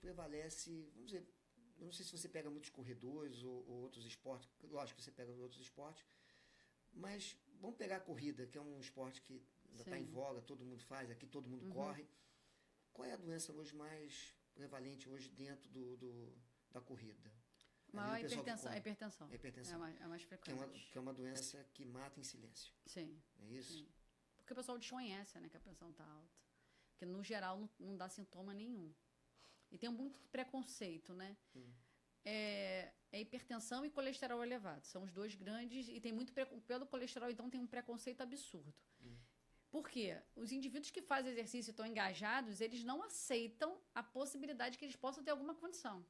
prevalece, vamos dizer, eu não sei se você pega muitos corredores ou outros esportes, lógico que você pega outros esportes, mas vamos pegar a corrida, que é um esporte que ainda está em voga, todo mundo faz, aqui todo mundo corre. Qual é a doença hoje mais prevalente hoje dentro da corrida? A hipertensão. A hipertensão. A hipertensão. É mais frequente. Que é uma doença que mata em silêncio. Sim. É isso? Sim. Porque o pessoal desconhece, né, que a pressão está alta. Porque, no geral, não dá sintoma nenhum. E tem muito preconceito, né? É hipertensão e colesterol elevado. São os dois grandes. E tem muito pelo colesterol, então, tem um preconceito absurdo. Por quê? Os indivíduos que fazem exercício e estão engajados, eles não aceitam a possibilidade que eles possam ter alguma condição.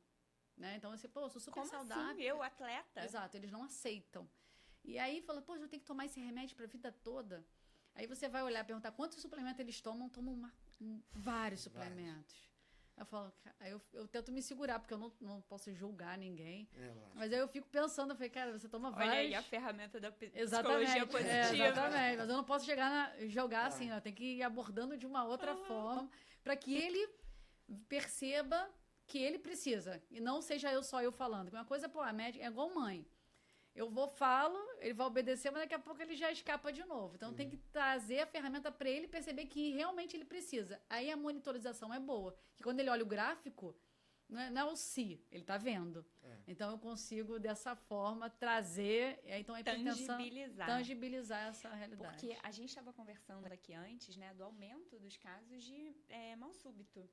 Né? Então, você, pô, eu sou super saudável. Assim, eu, atleta? Exato, eles não aceitam. E aí, fala, pô, eu tenho que tomar esse remédio para a vida toda. Aí você vai olhar, perguntar quantos suplementos eles tomam. Tomam vários suplementos. Eu falo, aí eu tento me segurar, porque eu não posso julgar ninguém. Mas aí eu fico pensando, eu falei, cara, você toma vários... Olha aí a ferramenta da psicologia positiva. Exatamente, mas eu não posso jogar assim, eu tenho que ir abordando de uma outra forma, para que ele perceba que ele precisa, e não seja só eu falando. Uma coisa, pô, a médica é igual mãe. Eu falo, ele vai obedecer, mas daqui a pouco ele já escapa de novo. Então, tem que trazer a ferramenta para ele perceber que realmente ele precisa. Aí a monitorização é boa. Que quando ele olha o gráfico, não é o se, ele está vendo. Então, eu consigo, dessa forma, trazer... Então, a hipertensão... Tangibilizar essa realidade. Porque a gente estava conversando aqui antes, né, do aumento dos casos de mal súbito.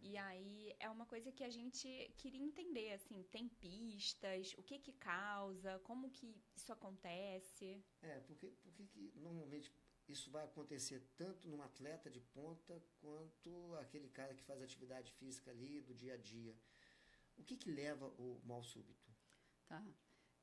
E aí é uma coisa que a gente queria entender, assim, tem pistas, o que causa, como que isso acontece? Porque que normalmente isso vai acontecer tanto num atleta de ponta quanto aquele cara que faz atividade física ali do dia a dia. O que leva o mal súbito? Tá.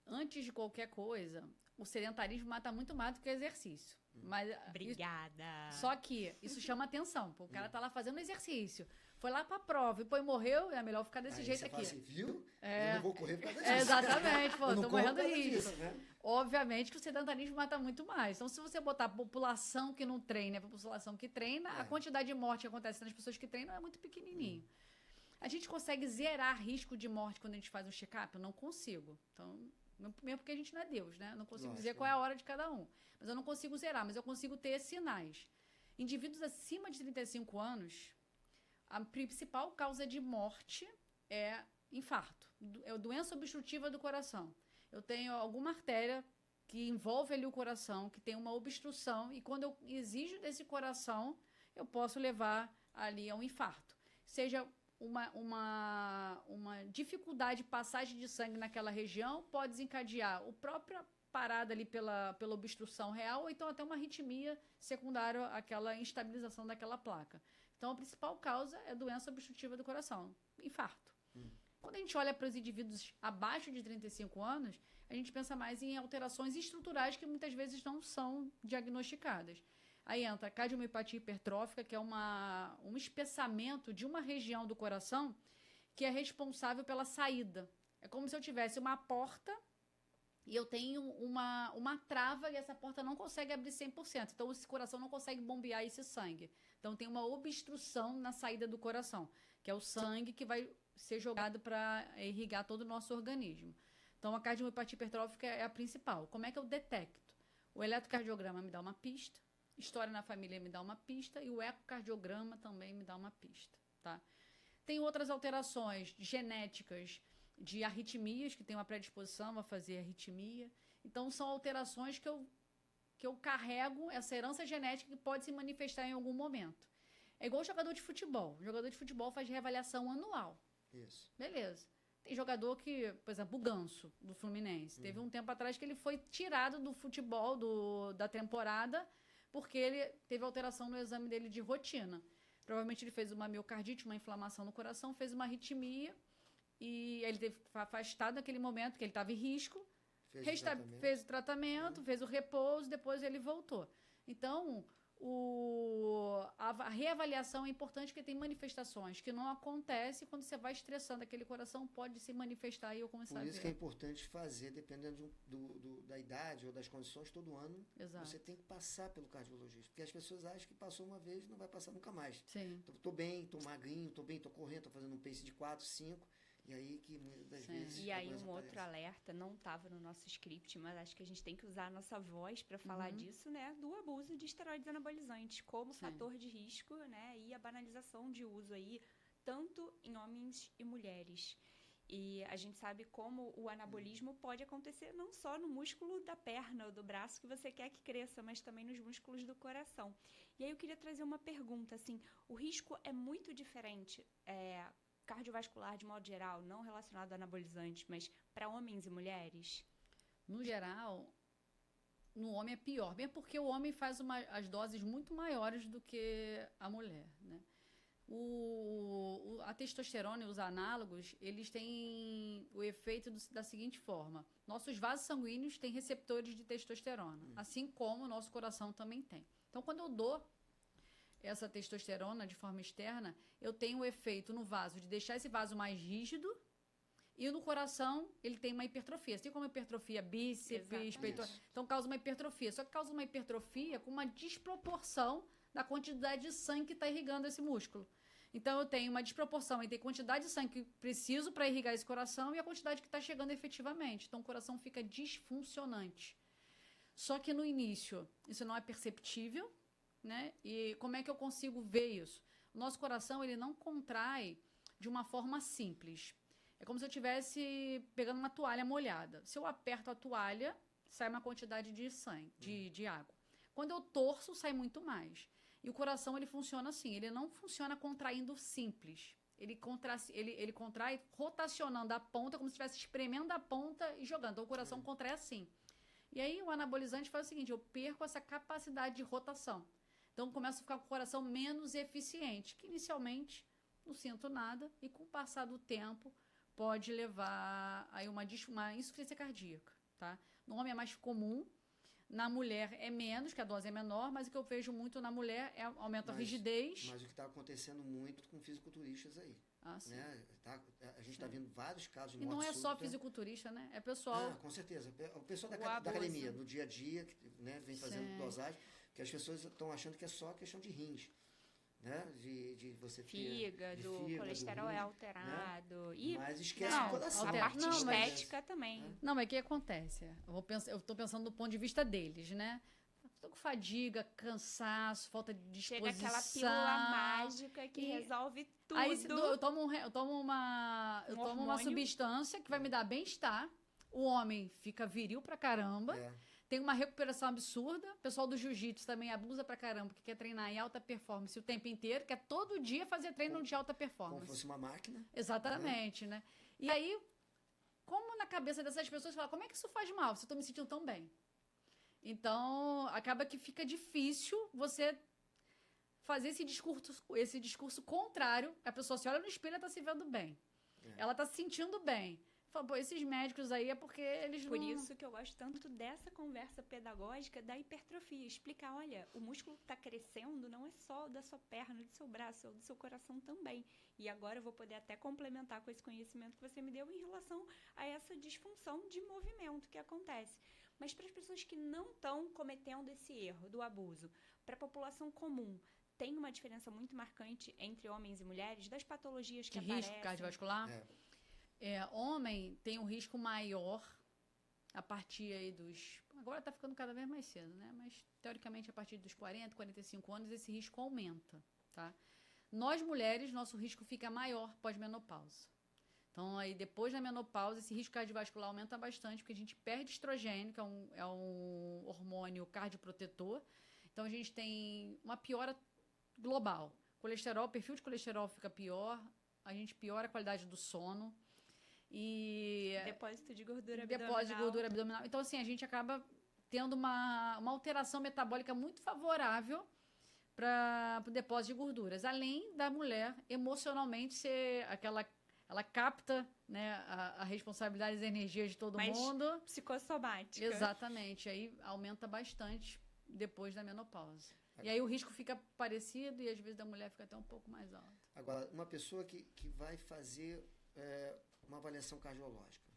Antes de qualquer coisa, o sedentarismo mata muito mais do que o exercício. Mas Obrigada! Só que isso chama atenção, porque o cara tá lá fazendo exercício, foi lá pra prova e depois morreu, é melhor ficar desse jeito você aqui. Fala assim, viu? Eu não vou correr por causa disso. Exatamente, pô, tô morrendo de risco. Disso, né? Obviamente que o sedentarismo mata muito mais. Então, se você botar a população que não treina e a população que treina, a quantidade de morte que acontece nas pessoas que treinam é muito pequenininho. A gente consegue zerar risco de morte quando a gente faz um check-up? Eu não consigo. Então... Mesmo porque a gente não é Deus, né? Eu não consigo dizer qual é a hora de cada um. Mas eu não consigo zerar, mas eu consigo ter sinais. Indivíduos acima de 35 anos, a principal causa de morte é infarto. É doença obstrutiva do coração. Eu tenho alguma artéria que envolve ali o coração, que tem uma obstrução, e quando eu exijo desse coração, eu posso levar ali a um infarto. Seja uma dificuldade de passagem de sangue naquela região, pode desencadear a própria parada ali pela obstrução real, ou então até uma arritmia secundária àquela instabilização daquela placa. Então, a principal causa é doença obstrutiva do coração, infarto. Quando a gente olha para os indivíduos abaixo de 35 anos, a gente pensa mais em alterações estruturais que muitas vezes não são diagnosticadas. Aí entra a cardiomiopatia hipertrófica, que é um espessamento de uma região do coração que é responsável pela saída. É como se eu tivesse uma porta e eu tenho uma trava e essa porta não consegue abrir 100%. Então, esse coração não consegue bombear esse sangue. Então, tem uma obstrução na saída do coração, que é o sangue que vai ser jogado para irrigar todo o nosso organismo. Então, a cardiomiopatia hipertrófica é a principal. Como é que eu detecto? O eletrocardiograma me dá uma pista. História na família me dá uma pista e o ecocardiograma também me dá uma pista, tá? Tem outras alterações genéticas de arritmias, que tem uma predisposição a fazer arritmia. Então, são alterações que eu carrego, essa herança genética que pode se manifestar em algum momento. É igual jogador de futebol. O jogador de futebol faz reavaliação anual. Isso. Beleza. Tem jogador que, por exemplo, o Ganso, do Fluminense. Teve um tempo atrás que ele foi tirado do futebol da temporada porque ele teve alteração no exame dele de rotina. Provavelmente ele fez uma miocardite, uma inflamação no coração, fez uma arritmia e ele teve afastado naquele momento que ele estava em risco, fez o tratamento, fez o repouso, depois ele voltou. Então, a reavaliação é importante porque tem manifestações que não acontecem quando você vai estressando. Aquele coração pode se manifestar e eu começar a ver. Por isso que é importante fazer, dependendo da idade ou das condições, todo ano. Exato. Você tem que passar pelo cardiologista. Porque as pessoas acham que passou uma vez e não vai passar nunca mais. Sim. Tô bem, tô magrinho, tô bem, tô correndo, tô fazendo um pace de 4, 5. E aí que muitas das vezes... E aí outro alerta, não estava no nosso script, mas acho que a gente tem que usar a nossa voz para falar disso, né? Do abuso de esteroides anabolizantes como fator de risco, né? E a banalização de uso aí, tanto em homens e mulheres. E a gente sabe como o anabolismo pode acontecer não só no músculo da perna ou do braço que você quer que cresça, mas também nos músculos do coração. E aí eu queria trazer uma pergunta, assim, o risco é muito diferente, cardiovascular de modo geral, não relacionado a anabolizantes, mas para homens e mulheres? No geral, no homem é pior, mesmo porque o homem faz as doses muito maiores do que a mulher, né? A testosterona e os análogos, eles têm o efeito da seguinte forma. Nossos vasos sanguíneos têm receptores de testosterona, assim como o nosso coração também tem. Então, quando eu dou essa testosterona de forma externa, eu tenho o efeito no vaso de deixar esse vaso mais rígido e no coração ele tem uma hipertrofia. Assim como a hipertrofia bíceps, peitoral. Então causa uma hipertrofia. Só que causa uma hipertrofia com uma desproporção da quantidade de sangue que está irrigando esse músculo. Então eu tenho uma desproporção entre a quantidade de sangue que preciso para irrigar esse coração e a quantidade que está chegando efetivamente. Então o coração fica disfuncionante. Só que no início isso não é perceptível, né? E como é que eu consigo ver isso? O nosso coração, ele não contrai de uma forma simples. É como se eu estivesse pegando uma toalha molhada. Se eu aperto a toalha, sai uma quantidade de sangue, de água. Quando eu torço, sai muito mais. E o coração, ele funciona assim. Ele não funciona contraindo simples. Ele contrai rotacionando a ponta, como se estivesse espremendo a ponta e jogando. Então, o coração contrai assim. E aí, o anabolizante faz o seguinte, eu perco essa capacidade de rotação. Então, começa a ficar com o coração menos eficiente, que inicialmente não sinto nada e com o passar do tempo pode levar a uma insuficiência cardíaca, tá? No homem é mais comum, na mulher é menos, que a dose é menor, mas o que eu vejo muito na mulher é aumenta a rigidez. Mas o que está acontecendo muito com fisiculturistas aí. Ah, sim. Né? A gente está vendo vários casos de morte súbita. E não é súbita. Só fisiculturista, né? É pessoal... Com certeza. O pessoal da academia, no dia a dia, né, vem fazendo dosagem, que as pessoas estão achando que é só questão de rins. Né? De você ter fígado, colesterol é alterado. Né? Mas esquece o coração. A parte estética também. Não, mas o que acontece? Eu estou pensando do ponto de vista deles, né? Estou com fadiga, cansaço, falta de disposição. Chega aquela pílula mágica que resolve tudo. Aí eu tomo uma substância que vai me dar bem-estar. O homem fica viril pra caramba. Tem uma recuperação absurda. O pessoal do jiu-jitsu também abusa pra caramba, porque quer treinar em alta performance o tempo inteiro, quer todo dia fazer treino de alta performance. Como fosse uma máquina. Exatamente, né? E aí, como na cabeça dessas pessoas, fala, como é que isso faz mal se eu tô me sentindo tão bem? Então, acaba que fica difícil você fazer esse discurso contrário. A pessoa se olha no espelho e tá se vendo bem. Ela tá se sentindo bem. Fala, pô, esses médicos aí é porque eles Por isso que eu gosto tanto dessa conversa pedagógica da hipertrofia. Explicar, olha, o músculo que está crescendo não é só da sua perna, do seu braço, é do seu coração também. E agora eu vou poder até complementar com esse conhecimento que você me deu em relação a essa disfunção de movimento que acontece. Mas para as pessoas que não estão cometendo esse erro do abuso, para a população comum, tem uma diferença muito marcante entre homens e mulheres das patologias que aparecem? Risco cardiovascular? Homem tem um risco maior a partir aí dos... Agora está ficando cada vez mais cedo, né? Mas, teoricamente, a partir dos 40, 45 anos, esse risco aumenta, tá? Nós, mulheres, nosso risco fica maior pós-menopausa. Então, aí, depois da menopausa, esse risco cardiovascular aumenta bastante, porque a gente perde estrogênio, que é um hormônio cardioprotetor. Então, a gente tem uma piora global. O perfil de colesterol fica pior, a gente piora a qualidade do sono. E depósito de gordura abdominal. Então, assim, a gente acaba tendo uma alteração metabólica muito favorável para o depósito de gorduras. Além da mulher, emocionalmente, ser aquela... Ela capta, né, a responsabilidade e as energias de todo mundo. Psicossomática. Exatamente. Aí aumenta bastante depois da menopausa. E aí o risco fica parecido e às vezes da mulher fica até um pouco mais alto. Agora, uma pessoa que vai fazer uma avaliação cardiológica,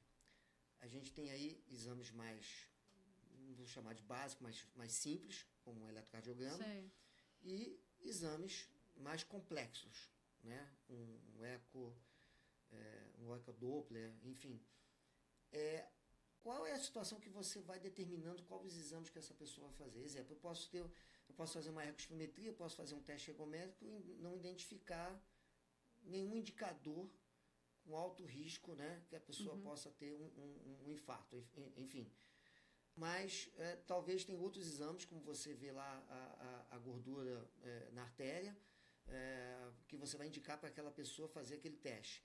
a gente tem aí exames mais, não vou chamar de básico, mas mais simples, como um eletrocardiograma, Sim. e exames mais complexos, né? Um eco, um ecodoppler, enfim. Qual é a situação que você vai determinando quais os exames que essa pessoa vai fazer? Exemplo, eu posso fazer uma ecospirometria, posso fazer um teste ergométrico e não identificar nenhum indicador com alto risco, né, que a pessoa possa ter um infarto, enfim. Mas talvez tem outros exames, como você vê lá a gordura na artéria, que você vai indicar para aquela pessoa fazer aquele teste.